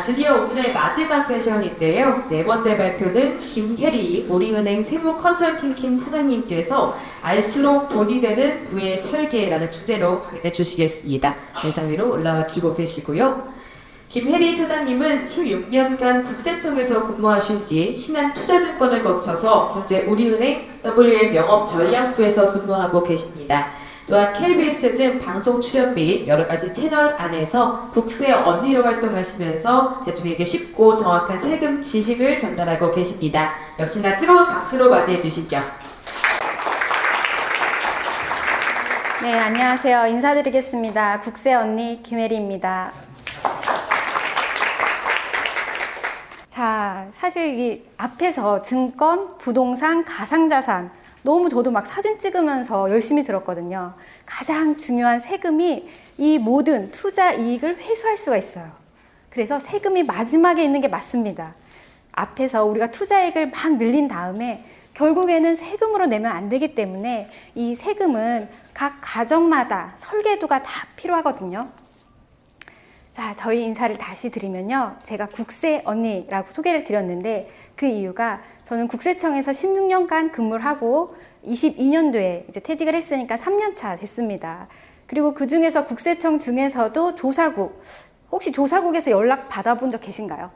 드디어 오늘의 마지막 세션인데요. 네 번째 발표는 김혜리 우리은행 세무 컨설팅팀 사장님께서 알수록 돈이 되는 부의 설계라는 주제로 강의해 주시겠습니다. 대상 위로 올라와주고 계시고요. 김혜리 차장님은 16년간 국세청에서 근무하신 뒤 신한투자증권을 거쳐서 현재 우리은행 WM 영업전략부에서 근무하고 계십니다. 또한 KBS 등 방송 출연 및 여러가지 채널 안에서 국세 언니로 활동하시면서 대중에게 쉽고 정확한 세금 지식을 전달하고 계십니다. 역시나 뜨거운 박수로 맞이해 주시죠. 네, 안녕하세요. 인사드리겠습니다. 국세 언니 김혜리입니다. 자, 사실 이 앞에서 증권, 부동산, 가상자산 너무 저도 막 사진 찍으면서 열심히 들었거든요. 가장 중요한 세금이 이 모든 투자 이익을 회수할 수가 있어요. 그래서 세금이 마지막에 있는 게 맞습니다. 앞에서 우리가 투자액을 막 늘린 다음에 결국에는 세금으로 내면 안 되기 때문에 이 세금은 각 가정마다 설계도가 다 필요하거든요. 자, 저희 인사를 다시 드리면요. 제가 국세 언니라고 소개를 드렸는데 그 이유가 저는 국세청에서 16년간 근무를 하고 22년도에 이제 퇴직을 했으니까 3년 차 됐습니다. 그리고 그 중에서 국세청 중에서도 조사국, 혹시 조사국에서 연락 받아본 적 계신가요?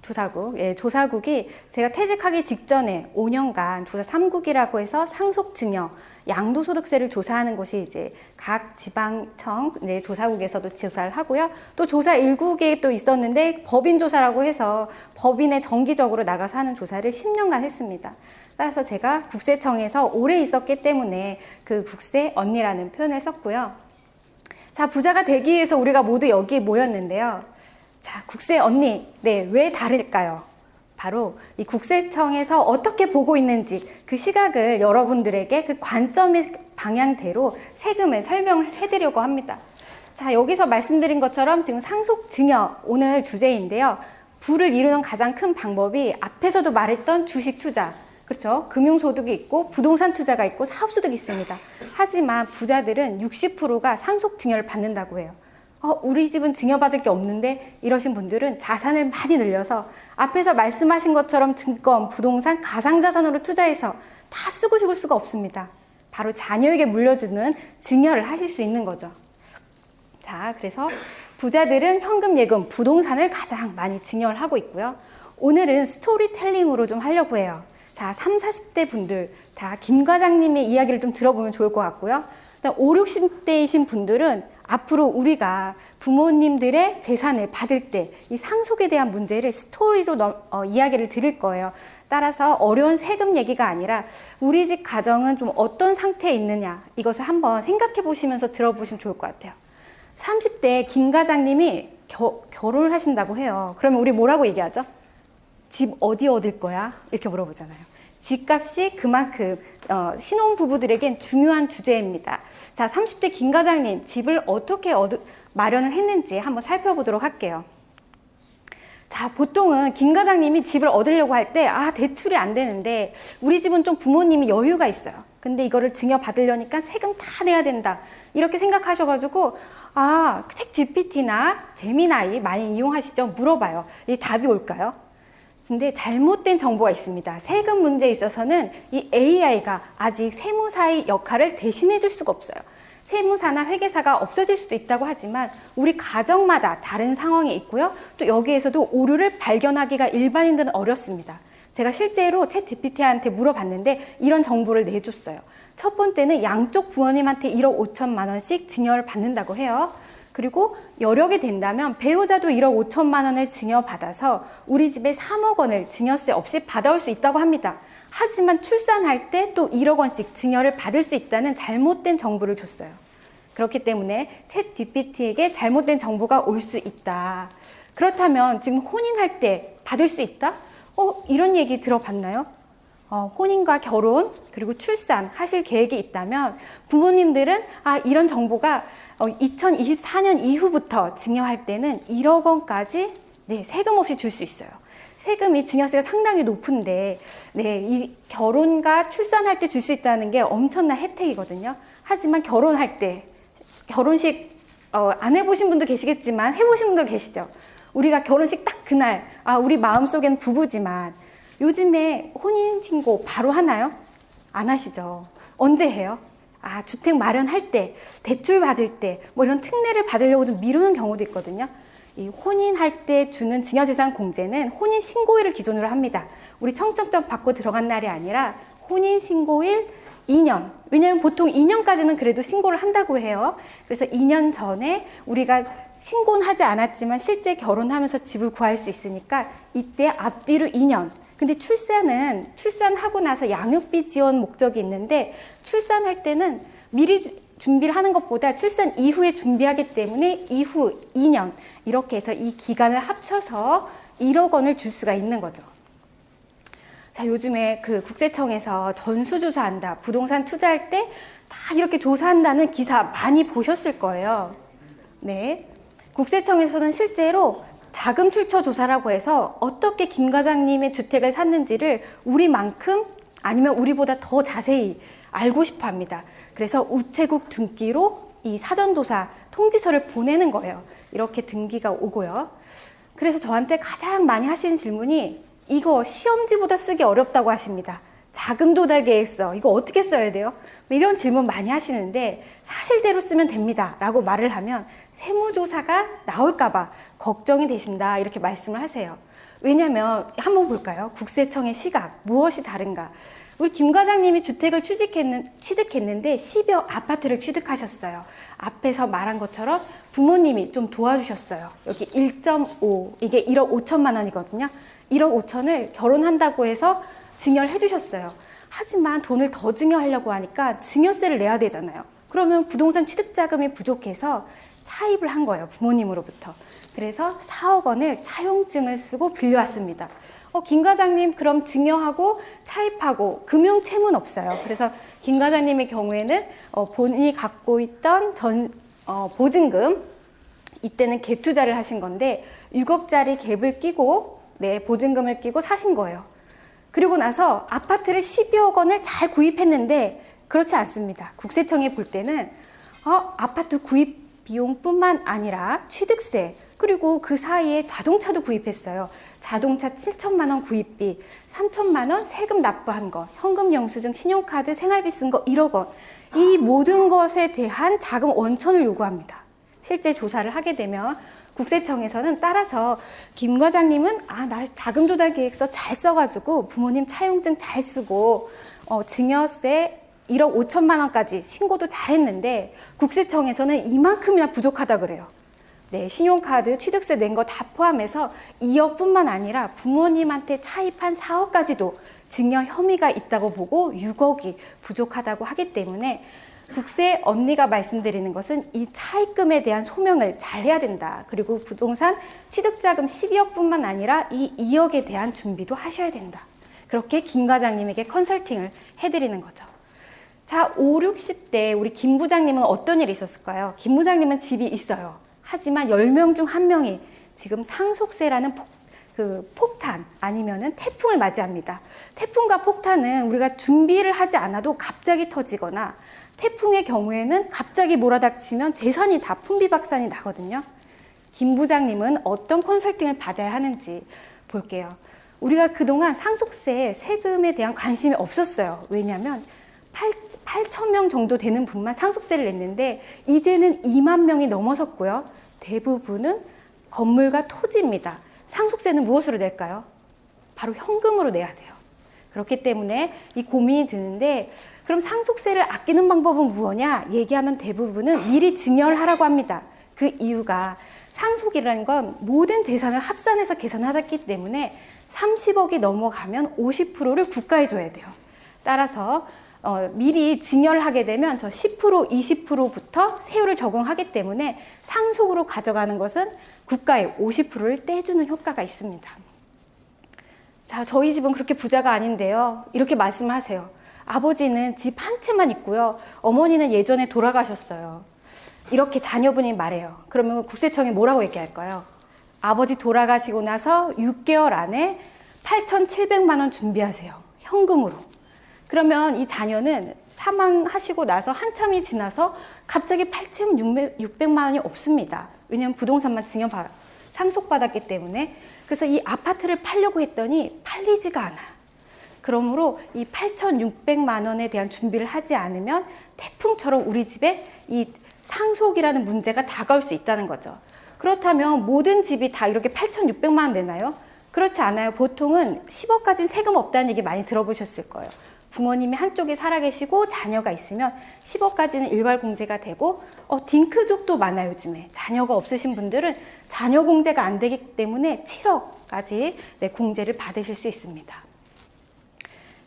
조사국. 예, 조사국이 제가 퇴직하기 직전에 5년간 조사 3국이라고 해서 상속증여, 양도소득세를 조사하는 곳이 이제 각 지방청 조사국에서도 조사를 하고요. 또 조사 1국에 또 있었는데 법인조사라고 해서 법인에 정기적으로 나가서 하는 조사를 10년간 했습니다. 따라서 제가 국세청에서 오래 있었기 때문에 그 국세 언니라는 표현을 썼고요. 자, 부자가 되기 위해서 우리가 모두 여기 모였는데요. 자, 국세 언니, 네, 왜 다를까요? 바로 이 국세청에서 어떻게 보고 있는지 그 시각을 여러분들에게 그 관점의 방향대로 세금을 설명을 해드리려고 합니다. 자, 여기서 말씀드린 것처럼 지금 상속증여 오늘 주제인데요. 부를 이루는 가장 큰 방법이 앞에서도 말했던 주식 투자, 그렇죠? 금융소득이 있고 부동산 투자가 있고 사업소득이 있습니다. 하지만 부자들은 60%가 상속증여를 받는다고 해요. 우리 집은 증여받을 게 없는데 이러신 분들은 자산을 많이 늘려서 앞에서 말씀하신 것처럼 증권, 부동산, 가상자산으로 투자해서 다 쓰고 죽을 수가 없습니다. 바로 자녀에게 물려주는 증여를 하실 수 있는 거죠. 자, 그래서 부자들은 현금, 예금, 부동산을 가장 많이 증여를 하고 있고요. 오늘은 스토리텔링으로 좀 하려고 해요. 자, 30, 40대 분들 다 김 과장님의 이야기를 좀 들어보면 좋을 것 같고요. 5, 60대이신 분들은 앞으로 우리가 부모님들의 재산을 받을 때 이 상속에 대한 문제를 스토리로 이야기를 드릴 거예요. 따라서 어려운 세금 얘기가 아니라 우리 집 가정은 좀 어떤 상태에 있느냐 이것을 한번 생각해 보시면서 들어보시면 좋을 것 같아요. 30대 김 과장님이 결혼을 하신다고 해요. 그러면 우리 뭐라고 얘기하죠? 집 어디 얻을 거야? 이렇게 물어보잖아요. 집값이 그만큼 신혼부부들에겐 중요한 주제입니다. 자, 30대 김 과장님 집을 어떻게 마련을 했는지 한번 살펴보도록 할게요. 자, 보통은 김 과장님이 집을 얻으려고 할 때 대출이 안 되는데 우리 집은 좀 부모님이 여유가 있어요. 근데 이거를 증여받으려니까 세금 다 내야 된다. 이렇게 생각하셔가지고 책 GPT나 제미나이 많이 이용하시죠? 물어봐요. 이 답이 올까요? 근데 잘못된 정보가 있습니다. 세금 문제에 있어서는 이 AI가 아직 세무사의 역할을 대신해 줄 수가 없어요. 세무사나 회계사가 없어질 수도 있다고 하지만 우리 가정마다 다른 상황이 있고요. 또 여기에서도 오류를 발견하기가 일반인들은 어렵습니다. 제가 실제로 챗 GPT한테 물어봤는데 이런 정보를 내줬어요. 첫 번째는 양쪽 부모님한테 1억 5천만 원씩 증여를 받는다고 해요. 그리고 여력이 된다면 배우자도 1억 5천만 원을 증여받아서 우리 집에 3억 원을 증여세 없이 받아올 수 있다고 합니다. 하지만 출산할 때 또 1억 원씩 증여를 받을 수 있다는 잘못된 정보를 줬어요. 그렇기 때문에 챗 GPT에게 잘못된 정보가 올 수 있다. 그렇다면 지금 혼인할 때 받을 수 있다? 이런 얘기 들어봤나요? 혼인과 결혼 그리고 출산 하실 계획이 있다면 부모님들은 이런 정보가 2024년 이후부터 증여할 때는 1억 원까지 세금 없이 줄 수 있어요. 세금이 증여세가 상당히 높은데 이 결혼과 출산할 때 줄 수 있다는 게 엄청난 혜택이거든요. 하지만 결혼할 때 결혼식 안 해보신 분도 계시겠지만 해보신 분도 계시죠. 우리가 결혼식 딱 그날, 우리 마음속엔 부부지만 요즘에 혼인신고 바로 하나요? 안 하시죠? 언제 해요? 주택 마련할 때, 대출 받을 때, 뭐 이런 특례를 받으려고 좀 미루는 경우도 있거든요. 이 혼인할 때 주는 증여재산 공제는 혼인신고일을 기준으로 합니다. 우리 청첩장 받고 들어간 날이 아니라 혼인신고일 2년. 왜냐하면 보통 2년까지는 그래도 신고를 한다고 해요. 그래서 2년 전에 우리가 신고는 하지 않았지만 실제 결혼하면서 집을 구할 수 있으니까 이때 앞뒤로 2년. 근데 출산하고 나서 양육비 지원 목적이 있는데 출산할 때는 미리 준비를 하는 것보다 출산 이후에 준비하기 때문에 이후 2년 이렇게 해서 이 기간을 합쳐서 1억 원을 줄 수가 있는 거죠. 자, 요즘에 그 국세청에서 전수조사한다, 부동산 투자할 때 다 이렇게 조사한다는 기사 많이 보셨을 거예요. 네. 국세청에서는 실제로 자금 출처 조사라고 해서 어떻게 김 과장님의 주택을 샀는지를 우리만큼 아니면 우리보다 더 자세히 알고 싶어 합니다. 그래서 우체국 등기로 이 사전조사 통지서를 보내는 거예요. 이렇게 등기가 오고요. 그래서 저한테 가장 많이 하시는 질문이 이거 시험지보다 쓰기 어렵다고 하십니다. 자금 조달 계획서 이거 어떻게 써야 돼요? 이런 질문 많이 하시는데 사실대로 쓰면 됩니다 라고 말을 하면 세무조사가 나올까봐 걱정이 되신다 이렇게 말씀을 하세요. 왜냐면 한번 볼까요? 국세청의 시각 무엇이 다른가? 우리 김 과장님이 주택을 취득했는데 10여 아파트를 취득하셨어요. 앞에서 말한 것처럼 부모님이 좀 도와주셨어요. 여기 1.5 이게 1억 5천만 원이거든요. 1억 5천을 결혼한다고 해서 증여를 해주셨어요. 하지만 돈을 더 증여하려고 하니까 증여세를 내야 되잖아요. 그러면 부동산 취득자금이 부족해서 차입을 한 거예요. 부모님으로부터. 그래서 4억 원을 차용증을 쓰고 빌려왔습니다. 김 과장님 그럼 증여하고 차입하고 금융 채무는 없어요. 그래서 김 과장님의 경우에는 본인이 갖고 있던 보증금 이때는 갭 투자를 하신 건데 6억짜리 갭을 끼고 보증금을 끼고 사신 거예요. 그리고 나서 아파트를 12억 원을 잘 구입했는데 그렇지 않습니다. 국세청이 볼 때는 아파트 구입 비용뿐만 아니라 취득세 그리고 그 사이에 자동차도 구입했어요. 자동차 7천만 원 구입비, 3천만 원 세금 납부한 거, 현금 영수증, 신용카드, 생활비 쓴 거 1억 원. 이 모든 것에 대한 자금 원천을 요구합니다. 실제 조사를 하게 되면 국세청에서는 따라서 김 과장님은 나 자금 조달 계획서 잘 써가지고 부모님 차용증 잘 쓰고 증여세 1억 5천만 원까지 신고도 잘했는데 국세청에서는 이만큼이나 부족하다 그래요. 신용카드 취득세 낸 거 다 포함해서 2억뿐만 아니라 부모님한테 차입한 4억까지도 증여 혐의가 있다고 보고 6억이 부족하다고 하기 때문에 국세 언니가 말씀드리는 것은 이 차입금에 대한 소명을 잘 해야 된다. 그리고 부동산 취득자금 12억뿐만 아니라 이 2억에 대한 준비도 하셔야 된다. 그렇게 김 과장님에게 컨설팅을 해드리는 거죠. 자, 5, 60대 우리 김 부장님은 어떤 일이 있었을까요? 김 부장님은 집이 있어요. 하지만 10명 중 1명이 지금 상속세라는 폭탄 아니면은 태풍을 맞이합니다. 태풍과 폭탄은 우리가 준비를 하지 않아도 갑자기 터지거나 태풍의 경우에는 갑자기 몰아닥치면 재산이 다 풍비박산이 나거든요. 김 부장님은 어떤 컨설팅을 받아야 하는지 볼게요. 우리가 그동안 상속세 세금에 대한 관심이 없었어요. 왜냐하면 8,000명 정도 되는 분만 상속세를 냈는데 이제는 2만 명이 넘어섰고요. 대부분은 건물과 토지입니다. 상속세는 무엇으로 낼까요? 바로 현금으로 내야 돼요. 그렇기 때문에 이 고민이 드는데 그럼 상속세를 아끼는 방법은 무엇이냐? 얘기하면 대부분은 미리 증여를 하라고 합니다. 그 이유가 상속이라는 건 모든 재산을 합산해서 계산하기 때문에 30억이 넘어가면 50%를 국가에 줘야 돼요. 따라서 미리 증여를 하게 되면 저 10%, 20%부터 세율을 적용하기 때문에 상속으로 가져가는 것은 국가에 50%를 떼주는 효과가 있습니다. 자, 저희 집은 그렇게 부자가 아닌데요. 이렇게 말씀하세요. 아버지는 집 한 채만 있고요. 어머니는 예전에 돌아가셨어요. 이렇게 자녀분이 말해요. 그러면 국세청이 뭐라고 얘기할까요? 아버지 돌아가시고 나서 6개월 안에 8,700만 원 준비하세요. 현금으로. 그러면 이 자녀는 사망하시고 나서 한참이 지나서 갑자기 8,600만 원이 없습니다. 왜냐하면 부동산만 증여받아서 상속받았기 때문에. 그래서 이 아파트를 팔려고 했더니 팔리지가 않아요. 그러므로 이 8,600만 원에 대한 준비를 하지 않으면 태풍처럼 우리 집에 이 상속이라는 문제가 다가올 수 있다는 거죠. 그렇다면 모든 집이 다 이렇게 8,600만 원 내나요? 그렇지 않아요. 보통은 10억까지는 세금 없다는 얘기 많이 들어보셨을 거예요. 부모님이 한쪽에 살아계시고 자녀가 있으면 10억까지는 일괄공제가 되고 딩크족도 많아요. 요즘에 자녀가 없으신 분들은 자녀 공제가 안 되기 때문에 7억까지 공제를 받으실 수 있습니다.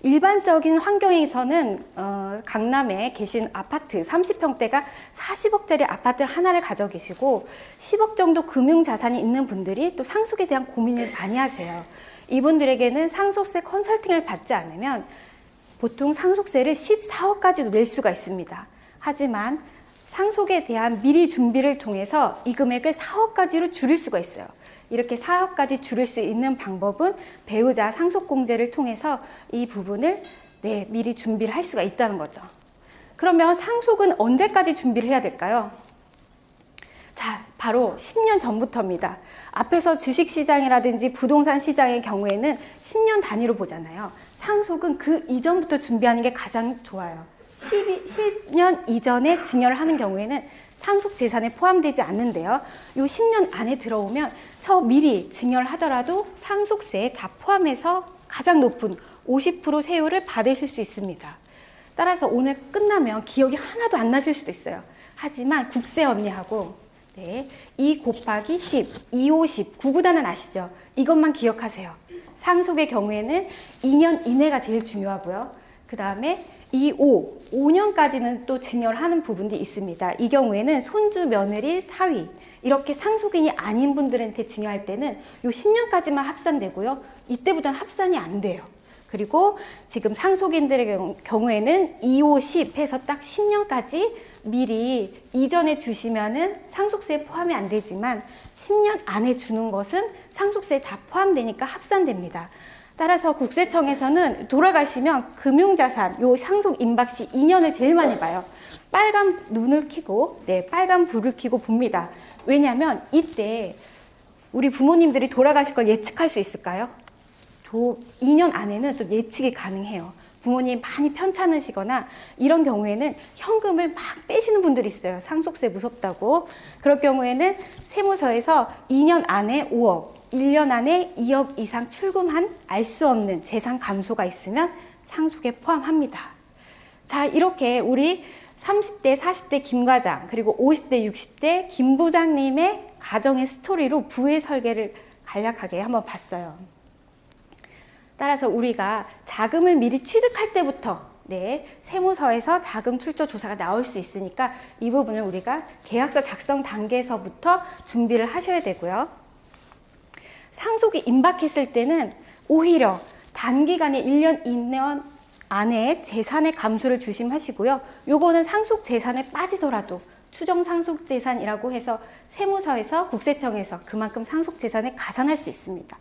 일반적인 환경에서는 강남에 계신 아파트 30평대가 40억짜리 아파트 하나를 가지고 계시고 10억 정도 금융자산이 있는 분들이 또 상속에 대한 고민을 많이 하세요. 이분들에게는 상속세 컨설팅을 받지 않으면 보통 상속세를 14억까지도 낼 수가 있습니다. 하지만 상속에 대한 미리 준비를 통해서 이 금액을 4억까지로 줄일 수가 있어요. 이렇게 4억까지 줄일 수 있는 방법은 배우자 상속공제를 통해서 이 부분을 미리 준비를 할 수가 있다는 거죠. 그러면 상속은 언제까지 준비를 해야 될까요? 자, 바로 10년 전부터입니다. 앞에서 주식시장이라든지 부동산 시장의 경우에는 10년 단위로 보잖아요. 상속은 그 이전부터 준비하는 게 가장 좋아요. 10년 이전에 증여를 하는 경우에는 상속 재산에 포함되지 않는데요. 요 10년 안에 들어오면 미리 증여를 하더라도 상속세에 다 포함해서 가장 높은 50% 세율을 받으실 수 있습니다. 따라서 오늘 끝나면 기억이 하나도 안 나실 수도 있어요. 하지만 국세 언니하고 2 곱하기 10, 2, 50, 구구단은 아시죠? 이것만 기억하세요. 상속의 경우에는 2년 이내가 제일 중요하고요. 그 다음에 2, 5년까지는 또 증여를 하는 부분도 있습니다. 이 경우에는 손주, 며느리, 사위 이렇게 상속인이 아닌 분들한테 증여할 때는 요 10년까지만 합산되고요. 이때부터는 합산이 안 돼요. 그리고 지금 상속인들의 경우에는 2, 5, 10 해서 딱 10년까지 미리 이전에 주시면은 상속세에 포함이 안 되지만 10년 안에 주는 것은 상속세에 다 포함되니까 합산됩니다. 따라서 국세청에서는 돌아가시면 금융자산, 요 상속 임박시 2년을 제일 많이 봐요. 빨간 눈을 켜고, 빨간 불을 켜고 봅니다. 왜냐하면 이때 우리 부모님들이 돌아가실 걸 예측할 수 있을까요? 2년 안에는 좀 예측이 가능해요. 부모님 많이 편찮으시거나 이런 경우에는 현금을 막 빼시는 분들이 있어요. 상속세 무섭다고. 그럴 경우에는 세무서에서 2년 안에 5억, 1년 안에 2억 이상 출금한 알 수 없는 재산 감소가 있으면 상속에 포함합니다. 자, 이렇게 우리 30대, 40대 김 과장, 그리고 50대, 60대 김 부장님의 가정의 스토리로 부의 설계를 간략하게 한번 봤어요. 따라서 우리가 자금을 미리 취득할 때부터 세무서에서 자금 출처 조사가 나올 수 있으니까 이 부분을 우리가 계약서 작성 단계에서부터 준비를 하셔야 되고요. 상속이 임박했을 때는 오히려 단기간에 1년, 2년 안에 재산의 감소를 조심하시고요. 요거는 상속 재산에 빠지더라도 추정 상속 재산이라고 해서 세무서에서 국세청에서 그만큼 상속 재산에 가산할 수 있습니다.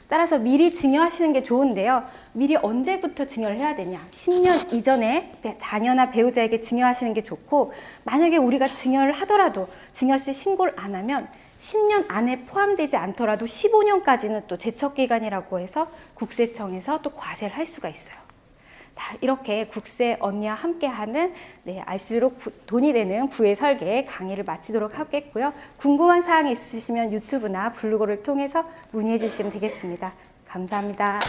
따라서 미리 증여하시는 게 좋은데요. 미리 언제부터 증여를 해야 되냐? 10년 이전에 자녀나 배우자에게 증여하시는 게 좋고, 만약에 우리가 증여를 하더라도 증여세 신고를 안 하면 10년 안에 포함되지 않더라도 15년까지는 또 제척기간이라고 해서 국세청에서 또 과세를 할 수가 있어요. 이렇게 국세 언니와 함께하는 알수록 돈이 되는 부의 설계 강의를 마치도록 하겠고요. 궁금한 사항이 있으시면 유튜브나 블로그를 통해서 문의해 주시면 되겠습니다. 감사합니다.